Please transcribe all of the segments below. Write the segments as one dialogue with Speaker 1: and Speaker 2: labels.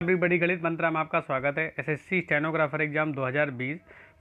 Speaker 1: बड़ी गणित मंत्रा में आपका स्वागत है। SSC stenographer exam 2020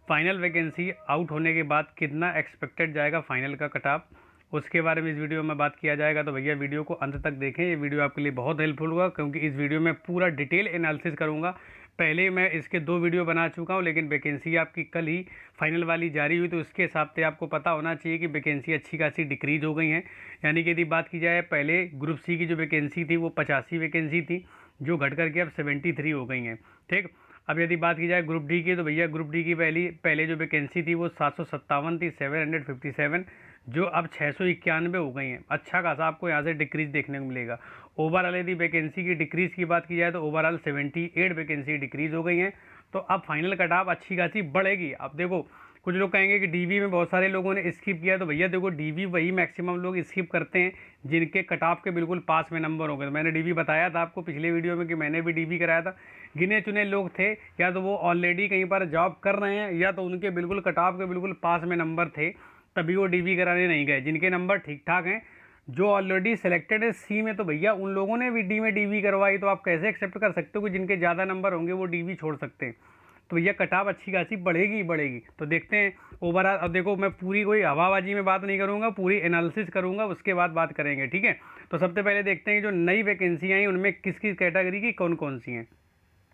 Speaker 1: final vacancy out होने के बाद कितना एक्सपेक्टेड जाएगा फाइनल का कट ऑफ, उसके बारे में इस वीडियो में बात किया जाएगा। तो भैया वीडियो को अंत तक देखें, ये वीडियो आपके लिए बहुत हेल्पफुल होगा क्योंकि इस वीडियो में पूरा डिटेल एनालिसिस करूँगा। पहले मैं इसके 2 वीडियो बना चुका हूँ, लेकिन वैकेंसी आपकी कल ही फाइनल वाली जारी हुई, तो उसके हिसाब से आपको पता होना चाहिए कि वैकेंसी अच्छी खासी डिक्रीज हो गई हैं। यानी कि यदि बात की जाए, पहले ग्रुप सी की जो वैकेंसी थी वो 85 वैकेंसी थी, जो घट करके अब 73 हो गई हैं। ठीक, अब यदि बात की जाए ग्रुप डी की, तो भैया ग्रुप डी की पहले जो वैकेंसी थी वो 757 थी, 757, जो अब 691 हो गई हैं। अच्छा खासा आपको यहाँ से डिक्रीज देखने को मिलेगा। ओवरऑल यदि वैकेंसी की डिक्रीज की बात की जाए तो ओवरऑल 78 वैकेंसी डिक्रीज हो गई हैं। तो अब फाइनल कट ऑफ अच्छी खासी बढ़ेगी। अब देखो, कुछ लोग कहेंगे कि डीवी में बहुत सारे लोगों ने स्किप किया, तो भैया देखो डीवी वही मैक्सिमम लोग स्किप करते हैं जिनके कट ऑफ के बिल्कुल पास में नंबर हो गए। तो मैंने डीवी बताया था आपको पिछले वीडियो में कि मैंने भी डीवी कराया था। गिने चुने लोग थे, या तो वो ऑलरेडी कहीं पर जॉब कर रहे हैं या तो उनके बिल्कुल कट ऑफ के बिल्कुल पास में नंबर थे, तभी वो डीवी कराने नहीं गए। जिनके नंबर ठीक ठाक हैं, जो ऑलरेडी सेलेक्टेड है सी में, तो भैया उन लोगों ने भी डी में डीवी करवाई। तो आप कैसे एक्सेप्ट कर सकते हो कि जिनके ज़्यादा नंबर होंगे वो डीवी छोड़ सकते हैं। तो भैया कट ऑफ अच्छी खासी बढ़ेगी ही बढ़ेगी। तो देखते हैं ओवरऑल। अब देखो, मैं पूरी कोई हवाबाजी में बात नहीं करूँगा, पूरी एनालिसिस करूँगा, उसके बाद बात करेंगे। ठीक है, तो सबसे पहले देखते हैं जो नई वैकेंसी आई उनमें किस किस कैटेगरी की कौन कौन सी हैं।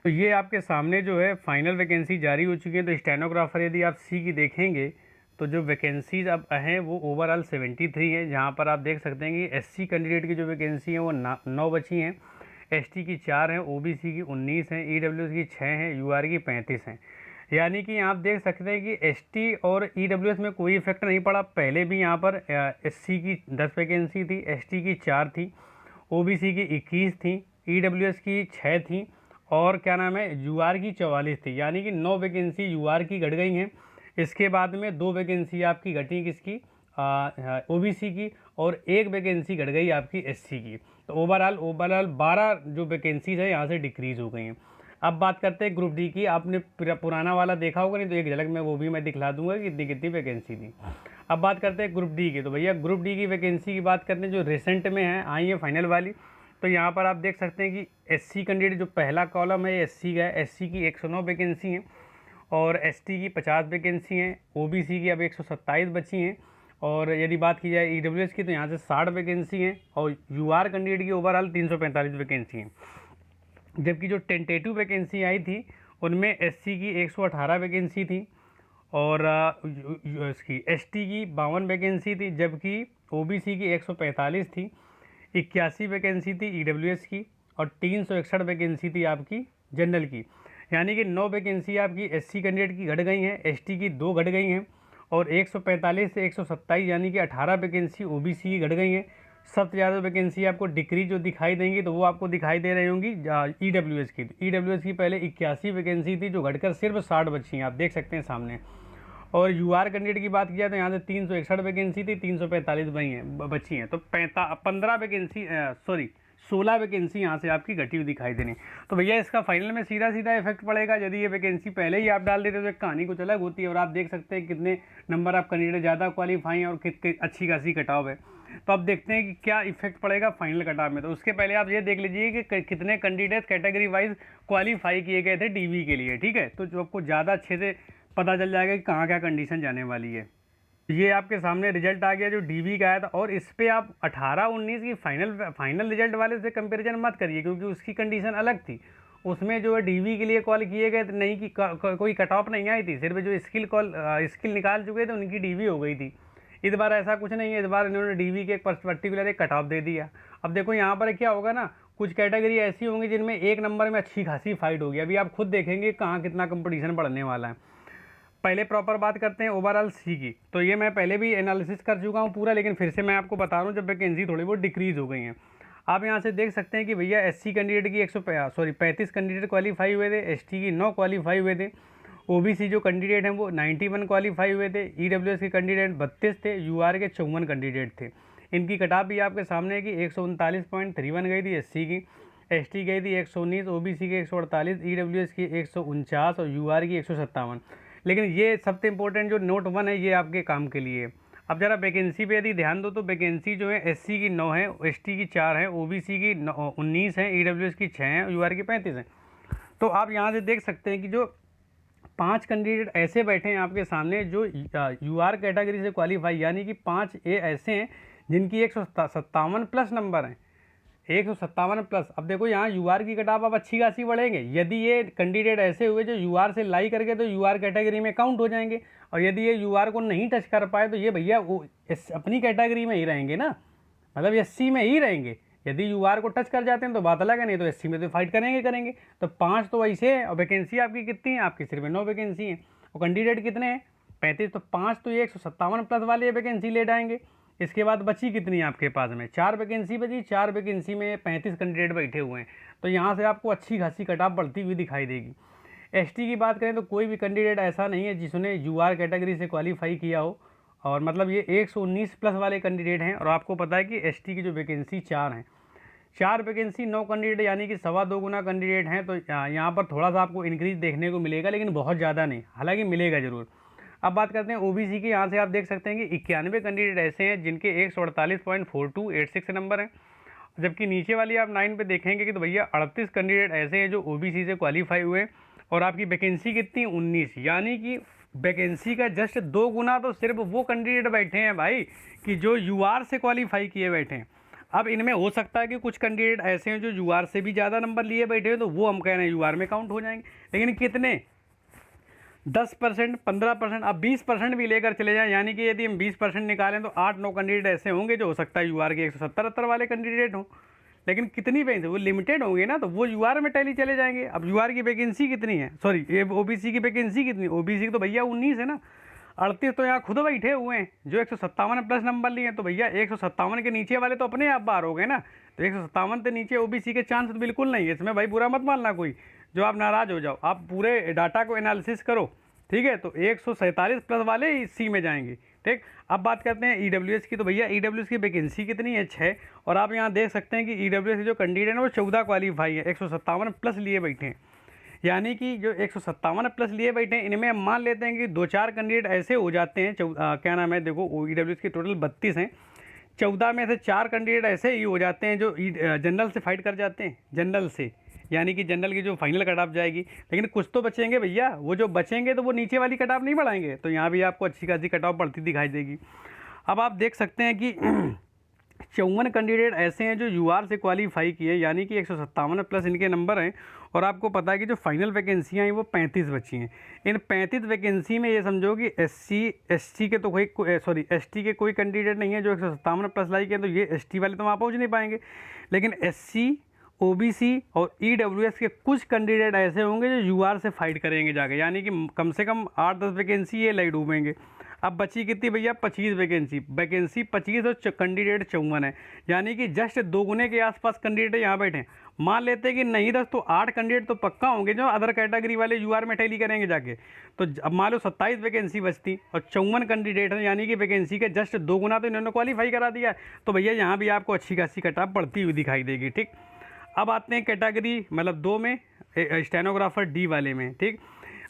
Speaker 1: तो ये आपके सामने जो है फाइनल वैकेंसी जारी हो चुकी है। तो स्टेनोग्राफर यदि आप सी की देखेंगे तो जो वैकेंसीज अब हैं वो ओवरऑल 73 है। जहाँ पर आप देख सकते हैं कि एससी कैंडिडेट की जो वैकेंसी है वो 9 बची हैं, एसटी की 4 हैं, ओबीसी की 19 हैं, ईडब्ल्यूएस की 6 हैं, यूआर की 35 हैं। यानी कि आप देख सकते हैं कि एसटी और ईडब्ल्यूएस में कोई इफेक्ट नहीं पड़ा। पहले भी यहाँ पर एससी की 10 वैकेंसी थी, एसटी की 4 थी, ओबीसी की 21 थी, ईडब्ल्यूएस की 6 थी, और क्या नाम है, यूआर की 44 थी। यानी कि 9 वैकेंसी यूआर की घट गई हैं। इसके बाद में 2 वैकेंसी आपकी घटी किसकी, ओबीसी की, और 1 वैकेंसी घट गई आपकी एससी की। तो ओवरऑल 12 जो वैकेंसीज है यहाँ से डिक्रीज हो गई हैं। अब बात करते हैं ग्रुप डी की। आपने पुराना वाला देखा होगा, नहीं तो एक झलक में वो भी मैं दिखला दूंगा कि कितनी कितनी वैकेंसी थी। अब बात करते हैं ग्रुप डी की। तो भैया ग्रुप डी की वैकेंसी की बात करते हैं जो रिसेंट में है आई है फाइनल वाली। तो यहाँ पर आप देख सकते हैं कि एससी कैंडिडेट जो पहला कॉलम है एससी का है, एससी की 109 वैकेंसी हैं, और एसटी की 50 वैकेंसी हैं, ओबीसी की अब 127 बची हैं, और यदि बात की जाए ईडब्ल्यूएस की तो यहाँ से 60 वैकेंसी हैं, और यूआर कैंडिडेट की ओवरऑल 345 वैकेंसी हैं। जबकि जो टेंटेटिव वैकेंसी आई थी उनमें एससी की 118 वैकेंसी थी, और इसकी एसटी की 52 वैकेंसी थी, जबकि ओबीसी की 145 थी, 81 वैकेंसी थी ईडब्ल्यूएस की, और 361 वैकेंसी थी आपकी जनरल की। यानी कि 9 वैकेंसी आपकी एससी कैंडिडेट की घट गई हैं, एसटी की 2 घट गई हैं, और 145 से 127 यानी कि 18 वैकेंसी ओबीसी की घट गई हैं। सबसे ज़्यादा वैकेंसी आपको डिक्रीज जो दिखाई देंगी तो वो आपको दिखाई दे रही होंगी ईडब्ल्यूएस की। ईडब्ल्यूएस की पहले 81 वैकेंसी थी जो घटकर सिर्फ 60 बची हैं, आप देख सकते हैं सामने। और यूआर कैंडिडेट की बात की जाए तो यहाँ से 361 वैकेंसी थी, 345 बची हैं। तो 15 वैकेंसी 16 वैकेंसी यहाँ से आपकी घटी हुई दिखाई देनी। तो भैया इसका फाइनल में सीधा सीधा इफेक्ट पड़ेगा। यदि ये वैकेंसी पहले ही आप डाल देते तो एक कहानी कुछ अलग होती है, और आप देख सकते हैं कितने नंबर आप कैंडिडेट ज़्यादा क्वालिफाई हैं और कितनी अच्छी खासी कटाव है। तो अब देखते हैं कि क्या इफेक्ट पड़ेगा फाइनल कटाव में। तो उसके पहले आप ये देख लीजिए कि कितने कैंडिडेट कैटेगरी वाइज क्वालिफाई किए गए थे डीवी के लिए। ठीक है, तो जो आपको ज़्यादा अच्छे से पता चल जाएगा कि कहाँ क्या कंडीशन जाने वाली है। ये आपके सामने रिजल्ट आ गया जो डीवी का आया था, और इस पे आप 18-19 की फाइनल रिजल्ट वाले से कंपैरिजन मत करिए, क्योंकि उसकी कंडीशन अलग थी। उसमें जो है डीवी के लिए कॉल किए गए नहीं कि कोई कट ऑफ नहीं आई थी, सिर्फ जो स्किल निकाल चुके थे उनकी डीवी हो गई थी। इस बार ऐसा कुछ नहीं है, इस बार इन्होंने डीवी के एक पर्टिकुलर एक कट ऑफ दे दिया। अब देखो यहाँ पर क्या होगा ना, कुछ कैटेगरी ऐसी होंगी जिनमें एक नंबर में अच्छी खासी फाइट होगी। अभी आप खुद देखेंगे कहाँ कितना कंपटीशन बढ़ने वाला है। पहले प्रॉपर बात करते हैं ओवरऑल सी की। तो ये मैं पहले भी एनालिसिस कर चुका हूँ पूरा, लेकिन फिर से मैं आपको बता रहा हूँ जब वैकेंसी थोड़ी बहुत डिक्रीज हो गई हैं। आप यहाँ से देख सकते हैं कि भैया एससी कैंडिडेट की 35 कैंडिडेट क्वालिफाई हुए थे, एसटी की 9 क्वालिफाई हुए थे, ओबीसी जो कैंडिडेट हैं वो 91 क्वालिफाई हुए थे, ईडब्ल्यूएस के कैंडिडेट 32 थे, यूआर के 54 कैंडिडेट थे। इनकी कटाप भी आपके सामने है कि 139.31 गई थी एससी की, एसटी गई थी 119, ओबीसी की 148, ईडब्ल्यूएस की 149 और यूआर की 157। लेकिन ये सबसे इंपॉर्टेंट जो नोट 1 है ये आपके काम के लिए। अब जरा वैकेंसी पे यदि ध्यान दो तो वैकेंसी जो है एससी की 9 है, एसटी की 4 है, ओबीसी की 19 है, ईडब्ल्यूएस की 6 है, यूआर की 35 है। तो आप यहाँ से देख सकते हैं कि जो 5 कैंडिडेट ऐसे बैठे हैं आपके सामने जो यूआर कैटेगरी से क्वालिफाई, यानी कि 5 ए ऐसे हैं जिनकी 157 प्लस नंबर हैं, 157 प्लस। अब देखो यहाँ यूआर की कटाप अब अच्छी खासी बढ़ेंगे। यदि ये कैंडिडेट ऐसे हुए जो यूआर से लाई करके तो यूआर कैटेगरी में काउंट हो जाएंगे, और यदि ये यूआर को नहीं टच कर पाए तो ये भैया वो अपनी कैटेगरी में ही रहेंगे ना, मतलब एससी में ही रहेंगे। यदि यूआर को टच कर जाते हैं तो बात अलग है, नहीं तो एससी में तो फाइट करेंगे। तो 5 तो वैसे है, और वैकेंसी आपकी कितनी है, आपकी सिर्फ 9 वैकेंसी है, और कैंडिडेट कितने हैं 35। तो 5 तो ये 157 प्लस वाले वैकेंसी ले जाएंगे। इसके बाद बची कितनी है आपके पास में 4 वैकेंसी बची, 4 वैकेंसी में 35 कैंडिडेट बैठे हुए हैं। तो यहाँ से आपको अच्छी खासी कटाप बढ़ती हुई दिखाई देगी। एसटी की बात करें तो कोई भी कैंडिडेट ऐसा नहीं है जिसने यूआर कैटेगरी से क्वालिफाई किया हो, और मतलब ये 119 प्लस वाले कैंडिडेट हैं। और आपको पता है कि एसटी की जो वैकेंसी 4 हैं, 4 वैकेंसी 9 कैंडिडेट, यानी कि 2.25 गुना कैंडिडेट हैं। तो यहाँ पर थोड़ा सा आपको इंक्रीज देखने को मिलेगा, लेकिन बहुत ज़्यादा नहीं, हालांकि मिलेगा ज़रूर। अब बात करते हैं ओबीसी की। यहाँ से आप देख सकते हैं कि 91 कैंडिडेट ऐसे हैं जिनके 148.4286 नंबर हैं, जबकि नीचे वाली आप 9 पे देखेंगे कि तो भैया 38 कैंडिडेट ऐसे हैं जो ओबीसी से क्वालिफाई हुए, और आपकी वैकेंसी कितनी 19, यानी कि वैकेंसी का जस्ट 2 गुना तो सिर्फ वो कैंडिडेट बैठे हैं भाई कि जो यूआर से क्वालिफाई किए बैठे हैं। अब इनमें हो सकता है कि कुछ कैंडिडेट ऐसे हैं जो यूआर से भी ज़्यादा नंबर लिए बैठे हैं, तो वो हम कह रहे हैं यूआर में काउंट हो जाएंगे, लेकिन कितने 10%, 15%, अब 20% भी लेकर चले जाएं, यानी कि यदि हम 20% निकालें तो 8-9 कैंडिडेट ऐसे होंगे जो हो सकता है यूआर के 170-70 वाले कैंडिडेट हों, लेकिन कितनी वैकेंसी वो लिमिटेड होंगे ना, तो वो यूआर में टैली चले जाएंगे। अब यूआर की वैकेंसी कितनी है, सॉरी ये ओबीसी की वैकेंसी कितनी, ओबीसी की तो भैया 19 है ना, 38 तो यहाँ खुद बैठे हुए हैं जो 157 प्लस नंबर लिए हैं। तो भैया 157 के नीचे वाले तो अपने आप बाहर हो गए ना, तो 157 से नीचे ओबीसी के चांस तो बिल्कुल नहीं है। इसमें भाई बुरा मत मानना कोई, जो आप नाराज़ हो जाओ, आप पूरे डाटा को एनालिसिस करो, ठीक है। तो 147 प्लस वाले सी में जाएंगे, ठीक। अब बात करते हैं ईडब्ल्यूएस की। तो भैया ईडब्ल्यूएस की वैकेंसी कितनी है 6, और आप यहाँ देख सकते हैं कि ईडब्ल्यूएस के जो कैंडिडेट है वो 14 क्वालिफाई है, 157 प्लस लिए बैठे हैं, यानी कि जो 157 प्लस लिए बैठे हैं इनमें हम मान लेते हैं कि 2-4 कैंडिडेट ऐसे हो जाते हैं, क्या नाम है, देखो ईडब्ल्यूएस की टोटल 32 हैं, 14 में से 4 कैंडिडेट ऐसे ही हो जाते हैं जो जनरल से फाइट कर जाते हैं, जनरल से, यानी कि जनरल की जो फाइनल कट ऑफ जाएगी, लेकिन कुछ तो बचेंगे भैया, वो जो बचेंगे तो वो नीचे वाली कट ऑफ नहीं बढ़ाएंगे, तो यहाँ भी आपको अच्छी खासी कट ऑफ बढ़ती दिखाई देगी। अब आप देख सकते हैं कि 54 कैंडिडेट ऐसे हैं जो यूआर से क्वालिफाई किए, यानी कि 157 प्लस इनके नंबर हैं, और आपको पता है कि जो फाइनल वैकेंसियाँ हैं वो 35 बची हैं। इन 35 वैकेंसी में ये समझो कि एसटी के तो एसटी के कोई कैंडिडेट नहीं है जो 157 प्लस लाई के, तो ये एसटी वाले तो वहाँ पहुँच नहीं पाएंगे, लेकिन एससी, ओबीसी और ईडब्ल्यूएस के कुछ कैंडिडेट ऐसे होंगे जो यूआर से फाइट करेंगे जाके, यानी कि कम से कम 8-10 वैकेंसी ये लाई डूबेंगे। अब बची कितनी भैया 25 वैकेंसी 25 और कैंडिडेट 54 है, यानी कि जस्ट 2 गुने के आसपास कैंडिडेट यहाँ बैठे हैं। मान लेते हैं कि नहीं 10 तो 8 कैंडिडेट तो पक्का होंगे जो अदर कैटेगरी वाले यूआर में टैली करेंगे जाके। तो अब मान लो 27 वैकेंसी बचती और 54 कैंडिडेट हैं, यानी कि वैकेंसी के जस्ट 2 गुना तो इन्होंने क्वालिफाई करा दिया है। तो भैया यहाँ भी आपको अच्छी खासी कट ऑफ बढ़ती हुई दिखाई देगी, ठीक। अब आते हैं कैटेगरी मतलब 2 में, स्टेनोग्राफर डी वाले में, ठीक।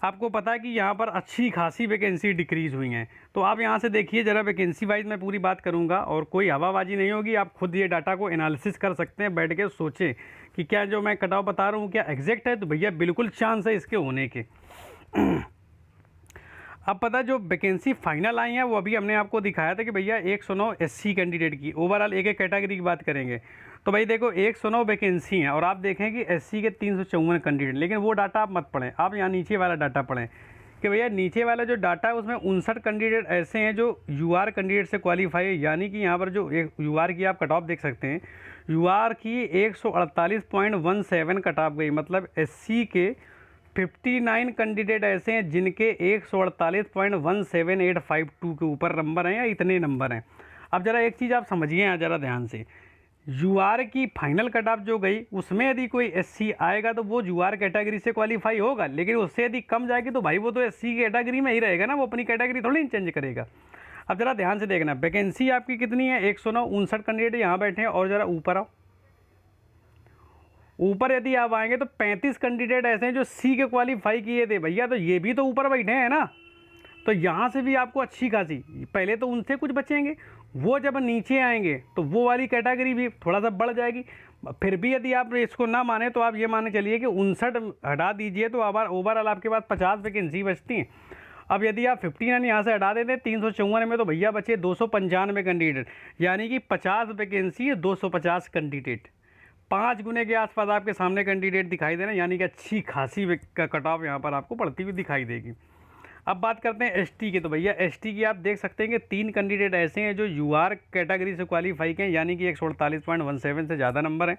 Speaker 1: आपको पता है कि यहाँ पर अच्छी खासी वैकेंसी डिक्रीज़ हुई हैं। तो आप यहाँ से देखिए ज़रा, वैकेंसी वाइज मैं पूरी बात करूँगा और कोई हवाबाजी नहीं होगी, आप खुद ये डाटा को एनालिसिस कर सकते हैं, बैठ के सोचें कि क्या जो मैं कट ऑफ बता रहा हूँ क्या एग्जैक्ट है। तो भैया बिल्कुल चांस है इसके होने के। अब पता जो वैकेंसी फाइनल आई है वो अभी हमने आपको दिखाया था कि भैया 109 एससी कैंडिडेट की, ओवरऑल एक एक कैटेगरी की बात करेंगे तो भाई देखो 109 वैकेंसी हैं, और आप देखें कि एससी के 354 कैंडिडेट, लेकिन वो डाटा आप मत पढ़ें, आप यहाँ नीचे वाला डाटा पढ़ें कि भैया नीचे वाला जो डाटा है उसमें 59 कैंडिडेट ऐसे हैं जो यूआर कैंडिडेट से क्वालिफाई है, यानी कि यहाँ पर जो यूआर की आप कट ऑफ देख सकते हैं, यूआर की 148.17 कट ऑफ गई, मतलब एससी के 59 कैंडिडेट ऐसे हैं जिनके 148.17852 के ऊपर नंबर हैं या इतने नंबर हैं। अब ज़रा एक चीज़ आप समझिए यहाँ ज़रा ध्यान से, यूआर की फाइनल कट ऑफ जो गई उसमें यदि कोई एससी आएगा तो वो यूआर कैटेगरी से क्वालिफाई होगा, लेकिन उससे यदि कम जाएगी तो भाई वो तो एससी की कैटेगरी में ही रहेगा ना, वो अपनी कैटेगरी थोड़ी चेंज करेगा। अब ज़रा ध्यान से देखना, वैकेंसी आपकी कितनी है 109, 59 कैंडिडेट यहाँ बैठे हैं, और ज़रा ऊपर आओ, ऊपर यदि आप आएंगे तो 35 कैंडिडेट ऐसे हैं जो सी के क्वालिफाई किए थे भैया, तो ये भी तो ऊपर बैठे हैं ना। तो यहाँ से भी आपको अच्छी खासी, पहले तो उनसे कुछ बचेंगे, वो जब नीचे आएंगे तो वो वाली कैटेगरी भी थोड़ा सा बढ़ जाएगी। फिर भी यदि आप इसको ना माने तो आप ये माने चलिए कि 59 हटा दीजिए तो अब ओवरऑल आपके पास 50 वैकेंसी बचती हैं। अब यदि आप 59 यहाँ से हटा देते 354 में, तो भैया बचे 295 कैंडिडेट, यानी कि 50 वैकेंसी 250 कैंडिडेट, 5 गुने के आसपास आपके सामने कैंडिडेट दिखाई दे रहे हैं, यानी कि अच्छी खासी कट ऑफ यहाँ पर आपको पड़ती हुई दिखाई देगी। अब बात करते हैं एसटी की, तो भैया एसटी की आप देख सकते हैं कि 3 कैंडिडेट ऐसे हैं जो यूआर कैटेगरी से क्वालिफाई के हैं, यानी कि 148.17 से ज़्यादा नंबर हैं।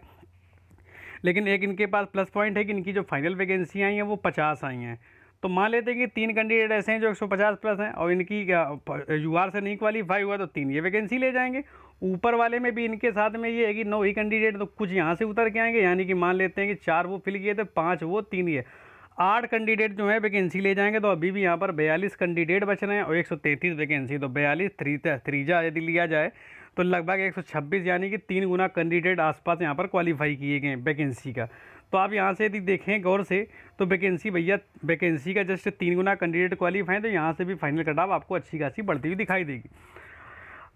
Speaker 1: लेकिन एक इनके पास प्लस पॉइंट है कि इनकी जो फाइनल वैकेंसी आई हैं वो 50 आई हैं। तो मान लेते हैं कि 3 कैंडिडेट ऐसे हैं जो 150 प्लस हैं और इनकी यूआर से नहीं क्वालिफाई हुआ, तो 3 ये वैकेंसी ले जाएंगे। ऊपर वाले में भी इनके साथ में ये है कि 9 ही कैंडिडेट, तो कुछ यहाँ से उतर के आएंगे, यानी कि मान लेते हैं कि 4 वो फिल किए थे, 5 वो, 3 ये, 8 कैंडिडेट जो है वैकेंसी ले जाएंगे। तो अभी भी यहाँ पर 42 कैंडिडेट बच रहे हैं और 133 वैकेंसी, तो 42 त्रीजा यदि लिया जाए तो लगभग 126, यानी कि 3 गुना कैंडिडेट आसपास यहाँ पर क्वालिफाई किए गए वैकेंसी का। तो आप यहाँ से यदि देखें गौर से तो वैकेंसी भैया वैकेंसी का जस्ट 3 गुना कैंडिडेट क्वालिफाई, तो यहाँ से भी फाइनल कट ऑफ आपको अच्छी खासी बढ़ती हुई दिखाई देगी।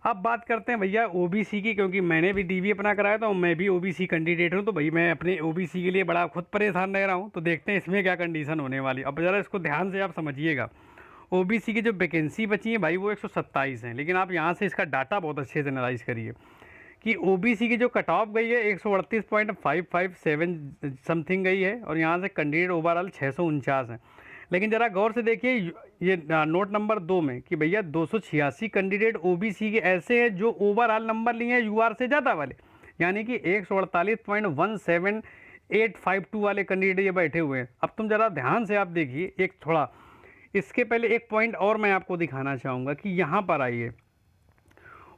Speaker 1: अब बात करते हैं भैया ओबीसी की, क्योंकि मैंने भी डीवी अपना कराया था और मैं भी ओबीसी कैंडिडेट हूँ, तो भाई मैं अपने ओबीसी के लिए बड़ा खुद परेशान रह रहा हूँ। तो देखते हैं इसमें क्या कंडीशन होने वाली। अब ज़रा इसको ध्यान से आप समझिएगा। ओबीसी की जो वैकेंसी बची है भाई वो 127 हैं, लेकिन आप यहाँ से इसका डाटा बहुत अच्छे से एनालाइज करिए कि ओबीसी की जो कट ऑफ गई है 138.557 समथिंग गई है और यहाँ से कैंडिडेट ओवरऑल 649 हैं। लेकिन ज़रा गौर से देखिए ये नोट नंबर 2 में कि भैया 286 कैंडिडेट ओबीसी के ऐसे हैं जो ओवरऑल नंबर लिए हैं यूआर से ज़्यादा वाले, यानी कि 148.17852 वाले कैंडिडेट ये बैठे हुए हैं। अब तुम ज़रा ध्यान से आप देखिए, एक थोड़ा इसके पहले एक पॉइंट और मैं आपको दिखाना चाहूँगा कि यहाँ पर आइए,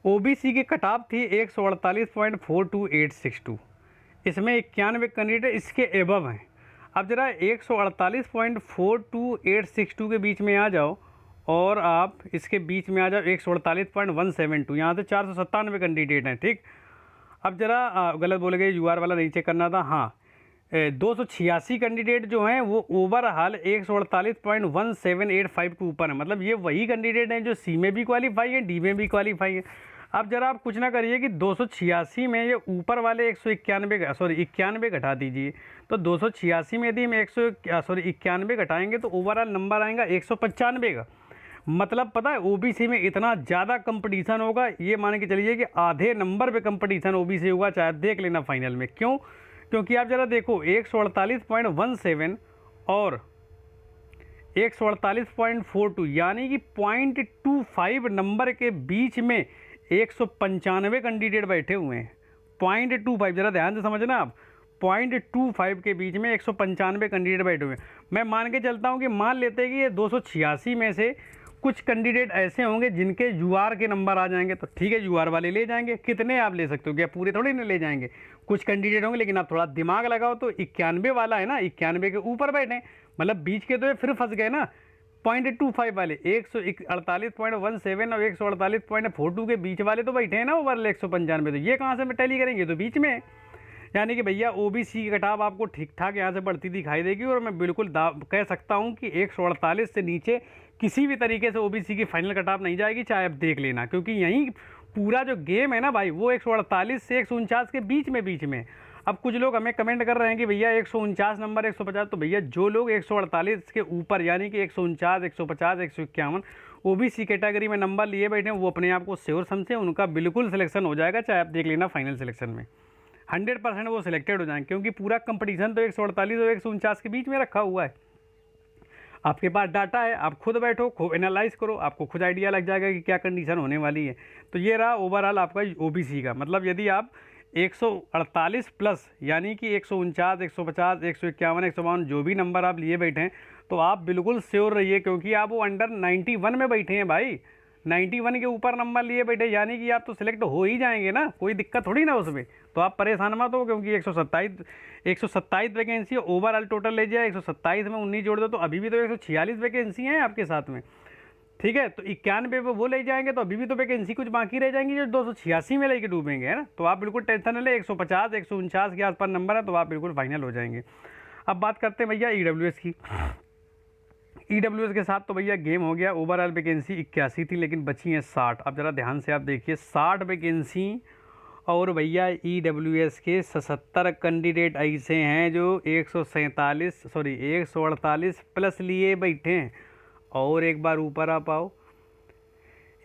Speaker 1: ओबीसी की कट ऑफ थी 148.42862, इसमें 91 कैंडिडेट इसके एबव हैं। अब ज़रा 148.42862 के बीच में आ जाओ और आप इसके बीच में आ जाओ 148.172, यहाँ से 497 कैंडिडेट हैं, ठीक। अब ज़रा गलत बोले गए, यूआर वाला नहीं चेक करना था, हाँ 286 कैंडिडेट जो हैं वो ओवरऑल 148.17852 के ऊपर है। मतलब ये वही कैंडिडेट हैं जो सी में भी क्वालिफाई है, डी में भी क्वालिफाई है। अब जरा आप कुछ ना करिए कि 286 में ये ऊपर वाले 91 घटा दीजिए, तो 286 में यदि हम 91 घटाएंगे तो ओवरऑल नंबर आएगा 195 का। मतलब पता है ओबीसी में इतना ज़्यादा कंपटीशन होगा, ये मान के चलिए कि आधे नंबर पे कंपटीशन ओबीसी होगा, चाहे देख लेना फाइनल में। क्यों? क्योंकि आप ज़रा देखो 148.17 और 148.42, यानी कि 0.25 नंबर के बीच में 195 कैंडिडेट बैठे हुए हैं। 0.25, ज़रा ध्यान से समझना आप, 0.25 के बीच में 195 कैंडिडेट बैठे हुए हैं। मैं मान के चलता हूँ कि मान लेते हैं कि ये 286 में से कुछ कैंडिडेट ऐसे होंगे जिनके यूआर के नंबर आ जाएंगे, तो ठीक है यूआर वाले ले जाएंगे। कितने आप ले सकते हो, क्या पूरे थोड़ी ना ले जाएंगे, कुछ कैंडिडेट होंगे। लेकिन आप थोड़ा दिमाग लगाओ तो 91 वाला है ना, 91 के ऊपर बैठे, मतलब बीच के तो ये फिर फंस गए ना। 0.25 वाले 148.17 और 148.42 के बीच वाले तो बैठे हैं ना ओवरऑल 195, तो ये कहाँ से टैली करेंगे, तो बीच में। यानी कि भैया ओबीसी की कटाव आपको ठीक ठाक यहाँ से बढ़ती दिखाई देगी और मैं बिल्कुल कह सकता हूँ कि 148 से नीचे किसी भी तरीके से ओबीसी की फाइनल कटाव नहीं जाएगी, चाहे आप देख लेना। क्योंकि यहीं पूरा जो गेम है ना भाई वो 148 से 149 के बीच में। अब कुछ लोग हमें कमेंट कर रहे हैं कि भैया 149 नंबर 150, तो भैया जो लोग 148 के ऊपर यानी कि 149, 150, 151 ओबीसी कैटेगरी में नंबर लिए बैठे हैं, वो अपने आप को श्योर समझे, उनका बिल्कुल सिलेक्शन हो जाएगा, चाहे आप देख लेना फाइनल सिलेक्शन में 100% वो सिलेक्टेड हो जाएंगे। क्योंकि पूरा कंपटीशन तो 148 और 149 के बीच में रखा हुआ है। आपके पास डाटा है, आप खुद बैठो, खुद एनालाइज करो, आपको खुद आइडिया लग जाएगा कि क्या कंडीशन होने वाली है। तो ये रहा ओवरऑल आपका ओबीसी का। मतलब यदि आप 148 प्लस यानी कि 149, 150, 151, 152 जो भी नंबर आप लिए बैठे हैं, तो आप बिल्कुल श्योर रहिए, क्योंकि आप वो अंडर 91 में बैठे हैं भाई, 91 के ऊपर नंबर लिए बैठे, यानी कि आप तो सिलेक्ट हो ही जाएंगे ना, कोई दिक्कत थोड़ी ना उसमें। तो आप परेशान मत हो, क्योंकि 127 वैकेंसी ओवरऑल टोटल ले जाए, 127 में 19 जोड़ दो तो अभी भी तो 146 वैकेंसी हैं आपके साथ में, ठीक है। तो 91 पे वो ले जाएंगे तो अभी भी तो वैकेंसी कुछ बाकी रह जाएंगी जो 286 में लेके डूबेंगे, है ना। तो आप बिल्कुल टेंशन न ले, 150, 149 के आसपास नंबर है तो आप बिल्कुल फाइनल हो जाएंगे। अब बात करते हैं भैया ईडब्ल्यूएस की। EWS के साथ तो भैया गेम हो गया। ओवरऑल वैकेंसी 81 थी लेकिन बची हैं 60। अब ज़रा ध्यान से आप देखिए 60 वैकेंसी और भैया EWS के 77 कैंडिडेट ऐसे हैं जो 148 प्लस लिए बैठे हैं। और एक बार ऊपर आ पाओ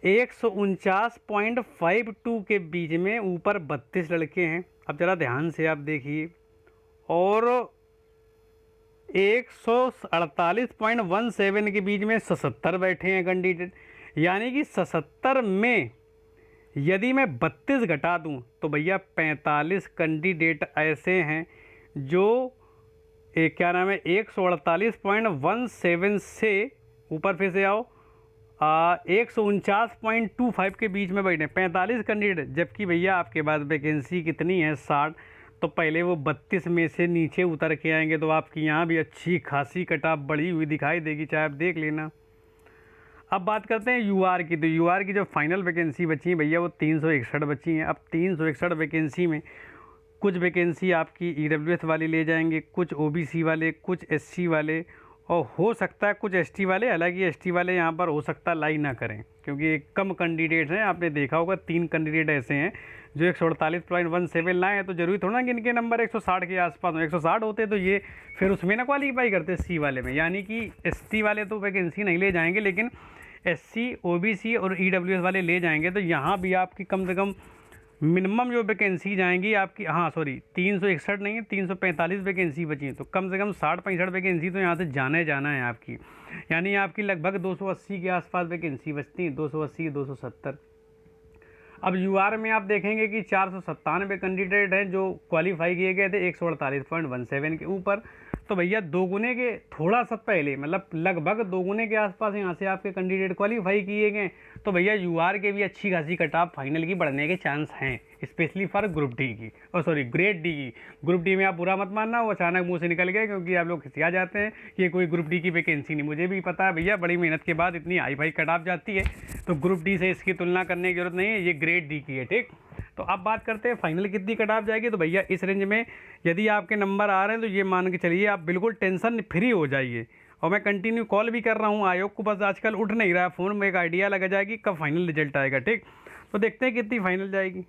Speaker 1: 149.52 के बीच में ऊपर 32 लड़के हैं। अब ज़रा ध्यान से आप देखिए और 148.17 के बीच में 77 बैठे हैं कैंडिडेट। यानी कि 77 में यदि मैं 32 घटा दूं तो भैया 45 कैंडिडेट ऐसे हैं जो क्या नाम है 148.17 से ऊपर फिर से आओ 149.25 के बीच में बैठे 45 कैंडिडेट। जबकि भैया आपके पास वैकेंसी कितनी है 60, तो पहले वो 32 में से नीचे उतर के आएंगे तो आपकी यहाँ भी अच्छी खासी कटाव बढ़ी हुई दिखाई देगी, चाहे आप देख लेना। अब बात करते हैं यूआर की। तो यूआर की जो फाइनल वैकेंसी बची है भैया वो 361 बची हैं। अब 361 वैकेंसी में कुछ वैकेंसी आपकी EWS वाले ले जाएंगे, कुछ OBC वाले, कुछ SC वाले और हो सकता है कुछ ST वाले। हालांकि ST वाले यहाँ पर हो सकता है लाई ना करें क्योंकि कम कैंडिडेट्स हैं। आपने देखा होगा 3 कैंडिडेट ऐसे हैं जो 148.17 लाए हैं, तो जरूरी थोड़ा ना कि इनके नंबर 160 के आसपास हो। 160 होते तो ये फिर उसमें ना क्वालिफाई करते C वाले में। यानी कि ST वाले तो वैकेंसी नहीं ले जाएंगे लेकिन SC OBC और EWS वाले ले जाएंगे। तो यहाँ भी आपकी कम से कम मिनिमम जो वैकेंसी जाएंगी आपकी 361 नहीं है 345 वैकेंसी बची हैं। तो कम से कम 60-65 वैकेंसी तो यहाँ से जाना है आपकी। यानी आपकी लगभग 280 के आसपास वैकेंसी बचती है, 280-270। अब यूआर में आप देखेंगे कि 497 कैंडिडेट हैं जो क्वालिफाई किए गए थे 148.17 के ऊपर। तो भैया दोगुने के थोड़ा सा पहले मतलब लगभग दोगुने के आसपास यहाँ से आपके कैंडिडेट क्वालिफाई किए गए। तो भैया यूआर के भी अच्छी खासी कटाव फाइनल की बढ़ने के चांस हैं, स्पेशली फॉर ग्रुप डी की ग्रेड डी की। ग्रुप डी में आप बुरा मत मानना, वो अचानक मुंह से निकल गया क्योंकि आप लोग खिसिया जाते हैं कि ये कोई ग्रुप डी की वैकेंसी नहीं। मुझे भी पता है भैया, बड़ी मेहनत के बाद इतनी हाई फाई कटाव जाती है, तो ग्रुप डी से इसकी तुलना करने की जरूरत नहीं है, ये ग्रेड डी की है। ठीक, तो अब बात करते हैं फाइनल कितनी कटाव जाएगी। तो भैया इस रेंज में यदि आपके नंबर आ रहे हैं तो ये मान के चलिए आप बिल्कुल टेंशन फ्री हो जाइए। और मैं कंटिन्यू कॉल भी कर रहा हूँ आयोग को, बस आजकल उठ नहीं रहा है फ़ोन में, एक आइडिया लगा जाएगी कब फाइनल रिजल्ट आएगा। ठीक, तो देखते हैं कितनी फाइनल जाएगी।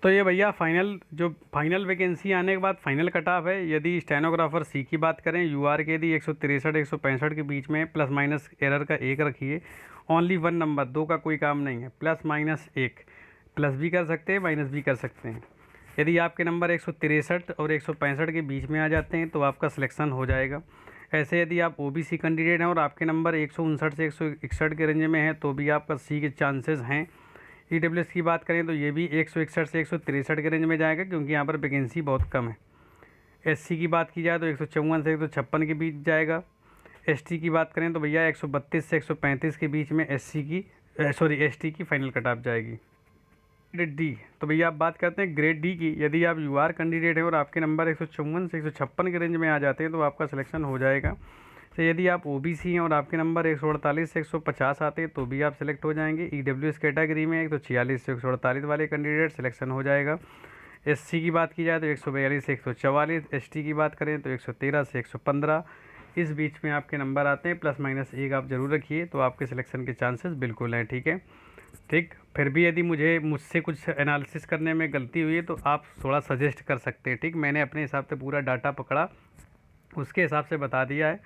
Speaker 1: तो ये भैया फाइनल वैकेंसी आने के बाद फाइनल कट ऑफ है। यदि स्टेनोग्राफर सी की बात करें यूआर के यदि 163-165 के बीच में प्लस माइनस एरर का 1 रखिए, ओनली 1 नंबर, 2 का कोई काम नहीं है, प्लस माइनस 1, प्लस भी कर सकते हैं माइनस भी कर सकते हैं। यदि आपके नंबर 163 और 165 के बीच में आ जाते हैं तो आपका सिलेक्शन हो जाएगा। ऐसे यदि आप OBC कैंडिडेट हैं और आपके नंबर 159 से 161 के रेंज में है तो भी आपका सी के चांसेस हैं। EWS की बात करें तो ये भी 161 से 163 के रेंज में जाएगा क्योंकि यहाँ पर वैकेंसी बहुत कम है। SC की बात की जाए तो 154 से 156 के बीच जाएगा। ST की बात करें तो भैया 132 से 135 के बीच में ST की फाइनल कट ऑफ जाएगी। ग्रेड डी, तो भैया आप बात करते हैं ग्रेड डी की। यदि आप यूआर कैंडिडेट हैं और आपके नंबर 154 से 156 के रेंज में आ जाते हैं तो आपका सिलेक्शन हो जाएगा। तो यदि आप OBC हैं और आपके नंबर 148 से 150 आते हैं तो भी आप सिलेक्ट हो जाएंगे। EWS कैटेगरी में 146 से 148 वाले कैंडिडेट सिलेक्शन हो जाएगा। SC की बात की जाए तो 142 से 144, ST की बात करें तो 113 से 115, इस बीच में आपके नंबर आते हैं। प्लस माइनस 1 आप ज़रूर रखिए तो आपके सिलेक्शन के चांसेस बिल्कुल हैं। ठीक है, ठीक, फिर भी यदि मुझसे कुछ एनालिसिस करने में गलती हुई है तो आप थोड़ा सजेस्ट कर सकते हैं। ठीक, मैंने अपने हिसाब से पूरा डाटा पकड़ा, उसके हिसाब से बता दिया है।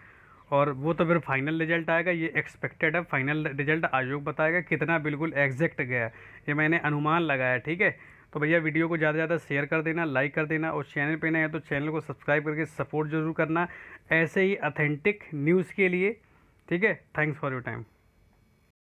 Speaker 1: और वो तो फिर फाइनल रिजल्ट आएगा, ये एक्सपेक्टेड है। फाइनल रिजल्ट आयोग बताएगा कितना बिल्कुल एग्जैक्ट गया, ये मैंने अनुमान लगाया। ठीक है, तो भैया वीडियो को ज़्यादा से ज़्यादा शेयर कर देना, लाइक कर देना, और चैनल पे नए हैं तो चैनल को सब्सक्राइब करके सपोर्ट जरूर करना ऐसे ही ऑथेंटिक न्यूज़ के लिए। ठीक है, थैंक्स फॉर योर टाइम।